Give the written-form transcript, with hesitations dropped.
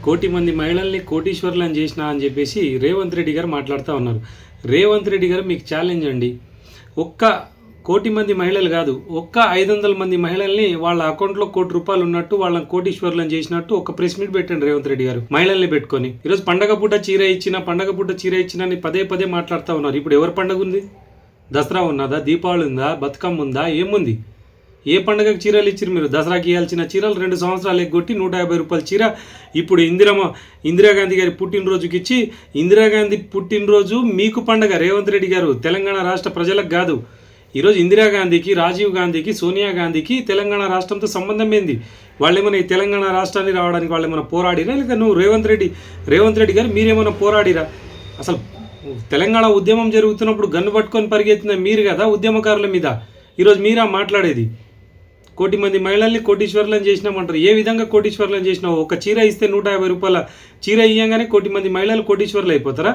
కోటి మంది మహిళల్ని కోటీశ్వర్లను చేసిన అని చెప్పేసి రేవంత్ రెడ్డి గారు మాట్లాడుతూ ఉన్నారు. రేవంత్ రెడ్డి గారు మీకు ఛాలెంజ్ అండి. ఒక్క కోటి మంది మహిళలు కాదు, ఒక్క 500 మంది మహిళల్ని వాళ్ళ అకౌంట్లో ₹1,00,00,000 ఉన్నట్టు వాళ్ళని కోటీశ్వర్లను చేసినట్టు ఒక ప్రెస్ మీట్ పెట్టండి రేవంత్ రెడ్డి గారు మహిళల్ని పెట్టుకొని. ఈరోజు పండగ పూట చీర ఇచ్చిన అని పదే పదే మాట్లాడుతూ ఉన్నారు. ఇప్పుడు ఎవరి పండగ ఉంది? దసరా ఉన్నదా? దీపావళి ఉందా? బతుకమ్మ ఉందా? ఏముంది? ఏ పండగకు చీరలు ఇచ్చారు మీరు? దసరాకి ఇవ్వాల్సిన చీరలు 2 సంవత్సరాలు ఎగ్గొట్టి ₹150 చీర ఇప్పుడు ఇందిరాగాంధీ గారి పుట్టినరోజుకి ఇచ్చి, ఇందిరాగాంధీ పుట్టినరోజు మీకు పండగ రేవంత్ రెడ్డి గారు, తెలంగాణ రాష్ట్ర ప్రజలకు కాదు. ఈరోజు ఇందిరాగాంధీకి, రాజీవ్ గాంధీకి, సోనియా గాంధీకి తెలంగాణ రాష్ట్రంతో సంబంధం ఏంది? వాళ్ళేమైనా ఈ తెలంగాణ రాష్ట్రాన్ని రావడానికి వాళ్ళు ఏమైనా పోరాడిరా? లేక నువ్వు రేవంత్ రెడ్డి గారు మీరేమైనా పోరాడిరా? అసలు తెలంగాణ ఉద్యమం జరుగుతున్నప్పుడు గన్ను పట్టుకొని పరిగెత్తిన మీరు కదా ఉద్యమకారుల మీద. ఈరోజు మీరా మాట్లాడేది? కోటి మంది మహిళల్ని కోటీశ్వర్లను చేసినామంటారు. ఏ విధంగా కోటీశ్వర్లను చేసినావు? ఒక చీర ఇస్తే ₹150 చీర ఇయ్యంగానే కోటి మంది మహిళలు కోటీశ్వర్లు అయిపోతారా?